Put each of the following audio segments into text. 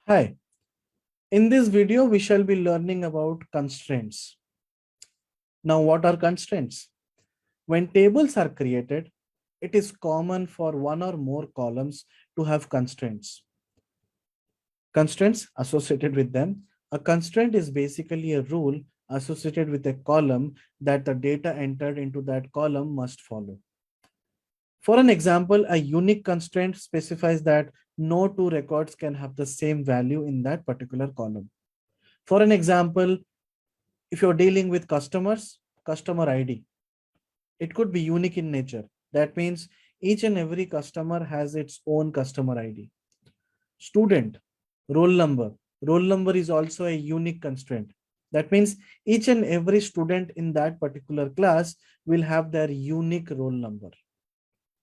Hi, in this video, we shall be learning about constraints. Now, what are constraints? When tables are created, it is common for one or more columns to have constraints. Constraints associated with them. A constraint is basically a rule associated with a column that the data entered into that column must follow. For an example, a unique constraint specifies that no two records can have the same value in that particular column. For an example, if you're dealing with customers, customer ID, it could be unique in nature. That means each and every customer has its own customer ID. Student, roll number. Roll number is also a unique constraint. That means each and every student in that particular class will have their unique roll number,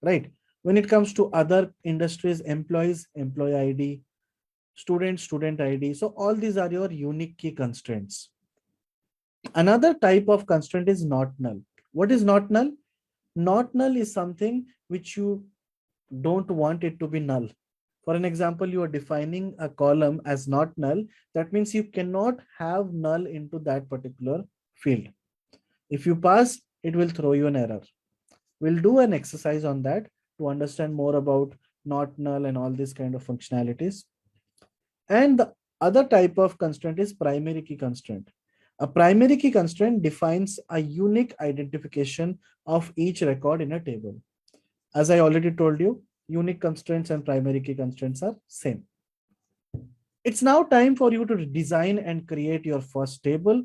right? When it comes to other industries, employees, employee ID, student, student ID. So all these are your unique key constraints. Another type of constraint is not null. What is not null? Not null is something which you don't want it to be null. For an example, you are defining a column as not null. That means you cannot have null into that particular field. If you pass, it will throw you an error. We'll do an exercise on that to understand more about not null and all these kind of functionalities. And the other type of constraint is primary key constraint. A primary key constraint defines a unique identification of each record in a table. As I already told you, unique constraints and primary key constraints are same. It's now time for you to design and create your first table.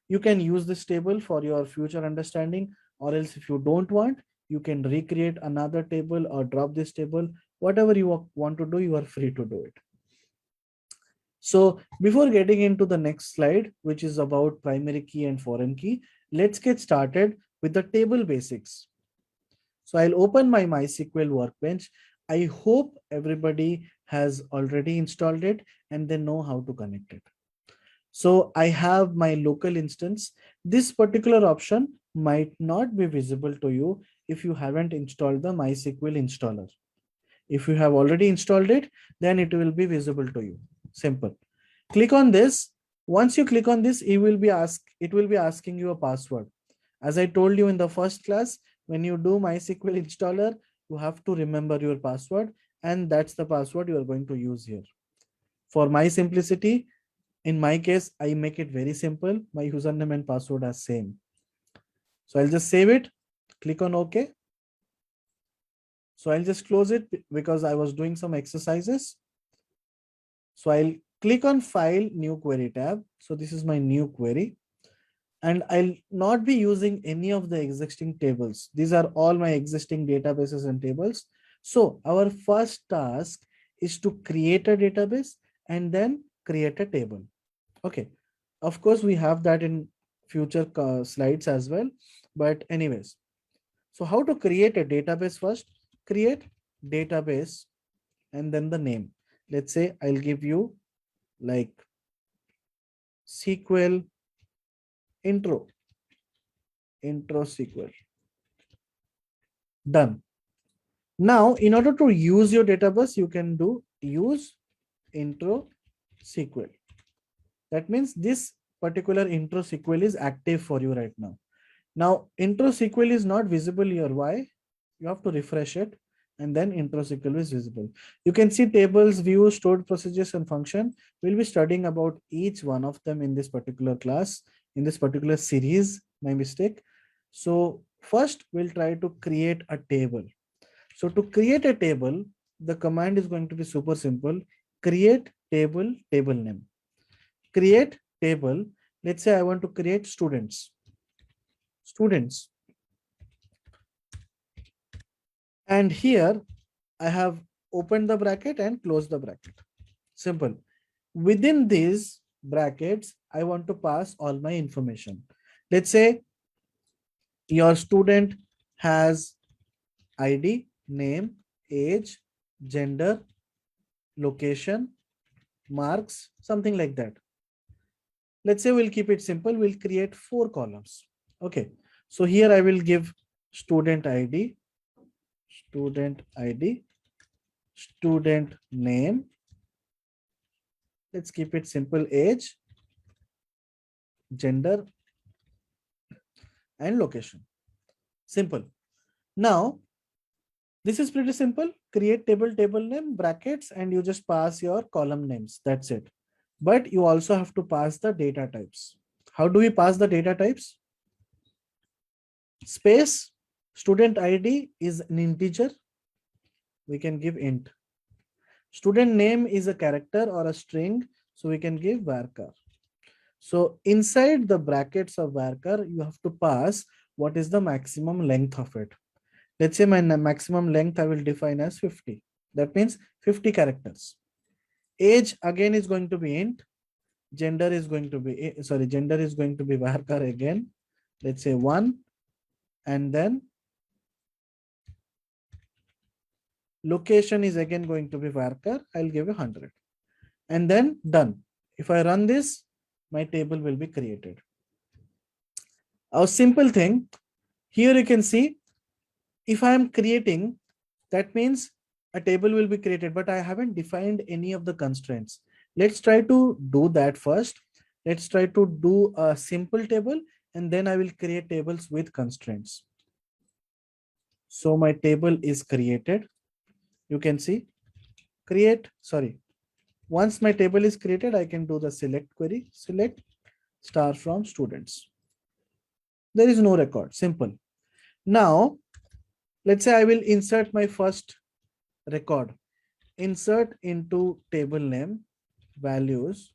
You can use this table for your future understanding, or else if you don't want, you can recreate another table or drop this table. Whatever you want to do, you are free to do it. So before getting into the next slide, which is about primary key and foreign key, let's get started with the table basics. So I'll open my MySQL workbench. I hope everybody has already installed it and they know how to connect it. So I have my local instance. This particular option might not be visible to you if you haven't installed the MySQL installer. If you have already installed it, then it will be visible to you. Simple. Click on this. Once you click on this, it will be asking you a password. As I told you in the first class, when you do MySQL installer, you have to remember your password, and that's the password you are going to use here. For my simplicity, in my case, I make it very simple. My username and password are same. So I'll just save it, click on OK. So I'll just close it because I was doing some exercises. So I'll click on File, New Query tab. So this is my new query. And I'll not be using any of the existing tables. These are all my existing databases and tables. So our first task is to create a database and then create a table. Okay. Of course, we have that in future slides as well. But anyways, so how to create a database first? Create database and then the name. Let's say I'll give you like SQL intro SQL. Done. Now, in order to use your database, you can do use intro SQL. That means this particular intro SQL is active for you right now. Now, intro SQL is not visible here. Why? You have to refresh it and then intro SQL is visible. You can see tables, views, stored procedures, and function. We'll be studying about each one of them in this particular class, in this particular series, my mistake. So first we'll try to create a table. So to create a table, the command is going to be super simple. Create table, table name. Create table. Let's say I want to create students. Students. And here I have opened the bracket and closed the bracket. Simple. Within these brackets, I want to pass all my information. Let's say your student has ID, name, age, gender, location, marks, something like that. Let's say we'll keep it simple. We'll create 4 columns. Okay. So here I will give student ID, student name, Let's keep it simple: age, gender, and location. Simple. Now, this is pretty simple. Create table, table name, brackets, and you just pass your column names. That's it. But you also have to pass the data types. How do we pass the data types? Space, student ID is an integer. We can give int. Student name is a character or a string. So we can give varchar. So inside the brackets of varchar, you have to pass what is the maximum length of it. Let's say my maximum length I will define as 50. That means 50 characters. Age again is going to be int. Gender is going to be, gender is going to be varchar again. Let's say 1. And then location is again going to be varchar. I'll give 100. And then done. If I run this, my table will be created. A simple thing. Here you can see, if I am creating, that means a table will be created, but I haven't defined any of the constraints. Let's try to do that first. Let's try to do a simple table, and then I will create tables with constraints. So my table is created. You can see, once my table is created, I can do the select query, select star from students. There is no record, simple. Now, let's say I will insert my first record. Insert into table name, values,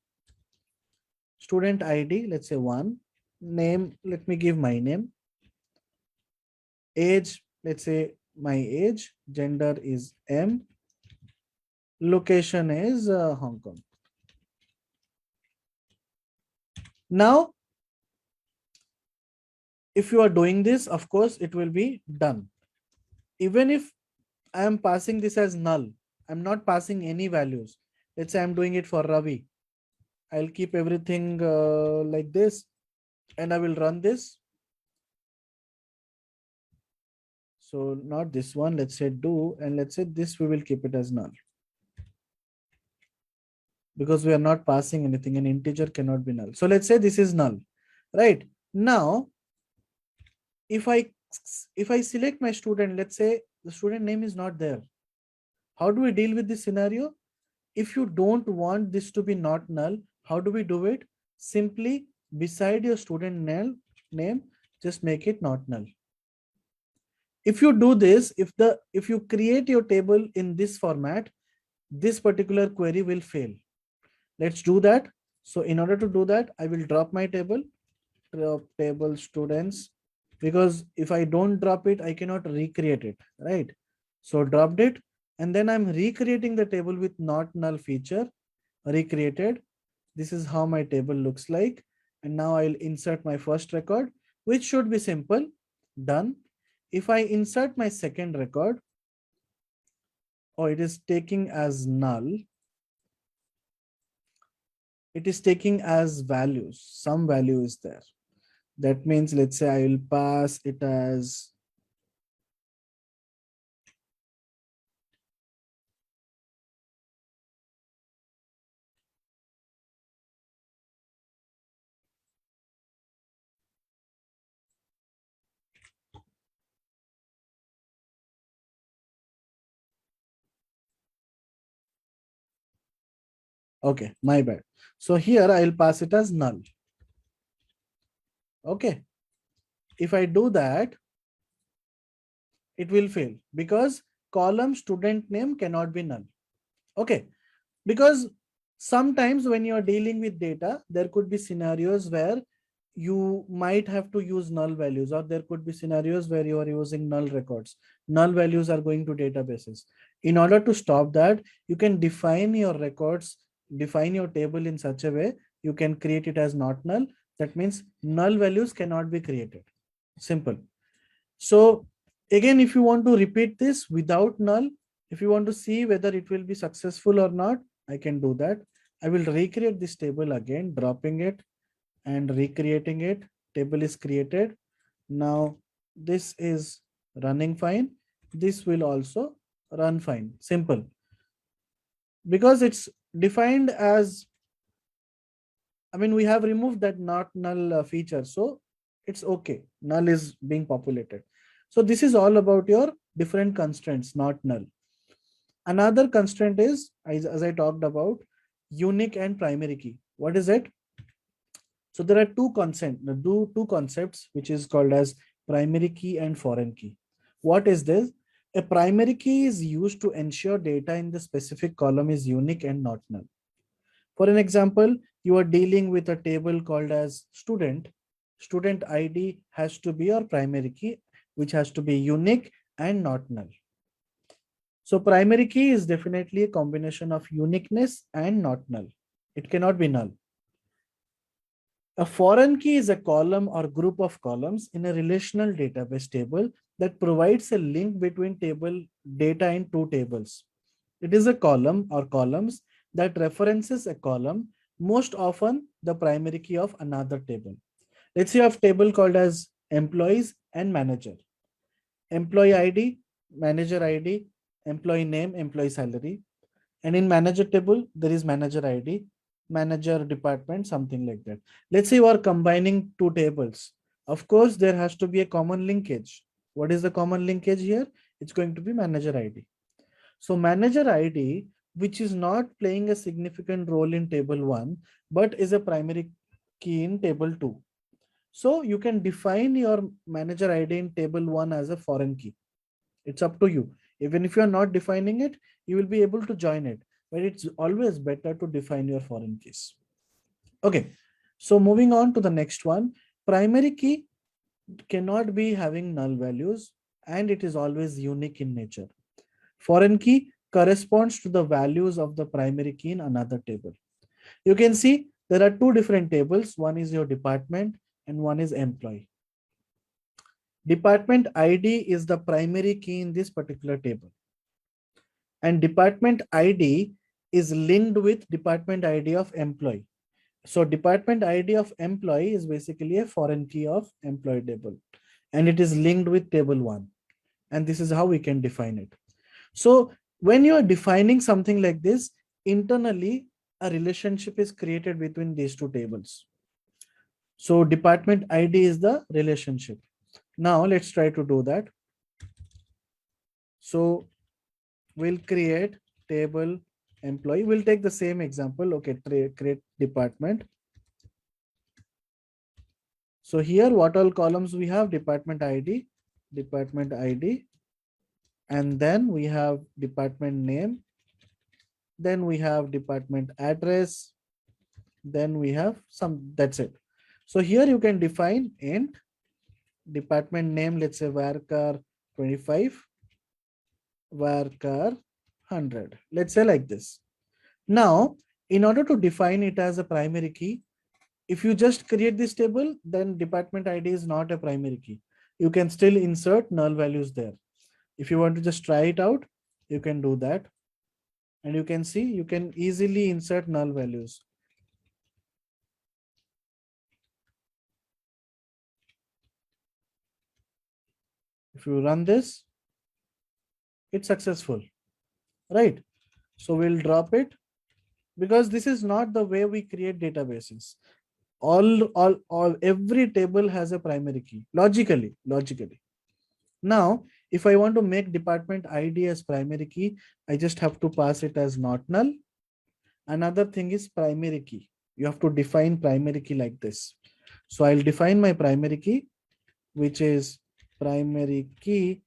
student ID, let's say 1, name, let me give my name, age, let's say my age, gender is M, location is Hong Kong. Now, if you are doing this, of course, it will be done. Even if I am passing this as null, I'm not passing any values. Let's say I'm doing it for Ravi. I'll keep everything like this, and I will run this. So not this one, let's say do, and let's say this we will keep it as null. Because we are not passing anything, an integer cannot be null. So let's say this is null, right? Now, if I select my student, let's say the student name is not there. How do we deal with this scenario? If you don't want this to be not null, how do we do it? Simply beside your student name, just make it not null. If you do this, if you create your table in this format, this particular query will fail. Let's do that. So in order to do that, I will drop my table, drop table students, because if I don't drop it, I cannot recreate it, right? So dropped it, and then I'm recreating the table with not null feature, recreated. This is how my table looks like. And now I'll insert my first record, which should be simple, done. If I insert my second record, oh, it is taking as null. It is taking as values. Some value is there. That means, let's say I will pass it as okay, my bad. So here I'll pass it as null. Okay. If I do that, it will fail because column student name cannot be null. Okay. Because sometimes when you're dealing with data, there could be scenarios where you might have to use null values, or there could be scenarios where you are using null records. Null values are going to databases. In order to stop that, you can define your records, define your table in such a way you can create it as not null. That means null values cannot be created. Simple. So again, if you want to repeat this without null, if you want to see whether it will be successful or not, I can do that. I will recreate this table again, dropping it and recreating it. Table is created. Now this is running fine. This will also run fine. Simple. Because it's defined as I mean, we have removed that not null feature. So it's okay. Null is being populated. So this is all about your different constraints, not null. Another constraint is, as I talked about, unique and primary key. What is it? So there are two concepts which is called as primary key and foreign key. What is this? A primary key is used to ensure data in the specific column is unique and not null. For an example, you are dealing with a table called as student. Student ID has to be your primary key, which has to be unique and not null. So primary key is definitely a combination of uniqueness and not null. It cannot be null. A foreign key is a column or group of columns in a relational database table that provides a link between table data in two tables. It is a column or columns that references a column, most often the primary key of another table. Let's say you have a table called as employees and manager. Employee ID, manager ID, employee name, employee salary. And in manager table, there is manager ID, manager department, something like that. Let's say you are combining two tables. Of course, there has to be a common linkage. What is the common linkage here? It's going to be manager ID. So manager ID, which is not playing a significant role in table 1, but is a primary key in table 2. So you can define your manager ID in table 1 as a foreign key. It's up to you. Even if you are not defining it, you will be able to join it. But it's always better to define your foreign keys. Okay. So moving on to the next one, primary key cannot be having null values and it is always unique in nature. Foreign key corresponds to the values of the primary key in another table. You can see there are two different tables. One is your department and one is employee. Department ID is the primary key in this particular table. And department ID is linked with department ID of employee. So department ID of employee is basically a foreign key of employee table. And it is linked with table 1. And this is how we can define it. So when you are defining something like this, internally a relationship is created between these two tables. So department ID is the relationship. Now let's try to do that. So we'll create table employee. We'll take the same example. Okay, create department. So here what all columns we have? Department ID, and then we have department name, then we have department address, then we have some, that's it. So here you can define int department name, let's say varchar 25, varchar 100, let's say like this. Now in order to define it as a primary key, if you just create this table, then department ID is not a primary key. You can still insert null values there. If you want to just try it out, you can do that. And you can see you can easily insert null values. If you run this, it's successful, right? So we'll drop it because this is not the way we create databases. Every table has a primary key logically. Now, if I want to make department ID as primary key, I just have to pass it as not null. Another thing is primary key. You have to define primary key like this. So I'll define my primary key, which is primary key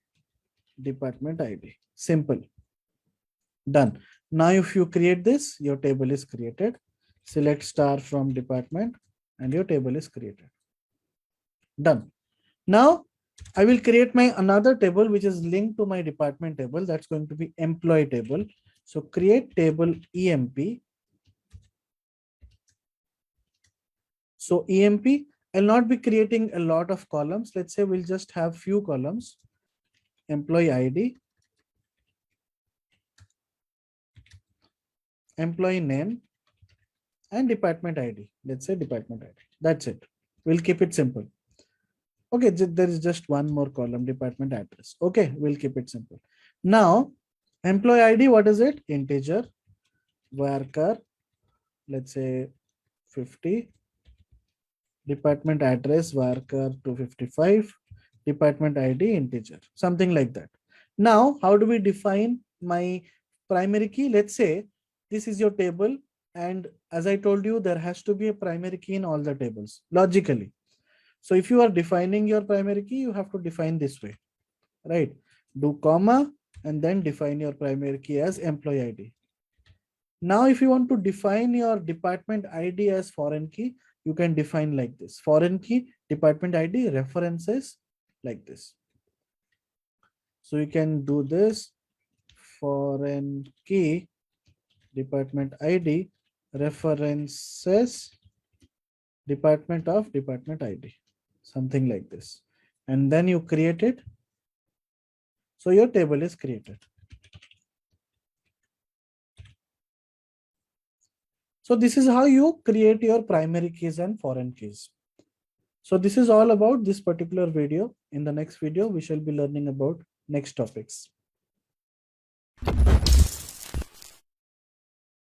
department ID. Simple. Done. Now, if you create this, your table is created. Select star from department and your table is created. Done. Now, I will create my another table which is linked to my department table. That's going to be employee table. So create table EMP. So EMP, I'll not be creating a lot of columns. Let's say we'll just have few columns. Employee ID, employee name, and department ID. Let's say department ID. That's it. We'll keep it simple. Okay, there is just one more column, department address. Okay, we'll keep it simple. Now, employee ID, what is it? Integer, varchar, let's say 50, department address varchar 255, department ID integer, something like that. Now, how do we define my primary key? Let's say this is your table, and as I told you, there has to be a primary key in all the tables logically. So if you are defining your primary key, you have to define this way, right? Do comma and then define your primary key as employee ID. Now, if you want to define your department ID as foreign key, you can define like this: foreign key, department ID, references, like this. So you can do this: foreign key, department ID, references, department of department ID, something like this. And then you create it. So your table is created. So this is how you create your primary keys and foreign keys. So this is all about this particular video. In the next video, we shall be learning about next topics.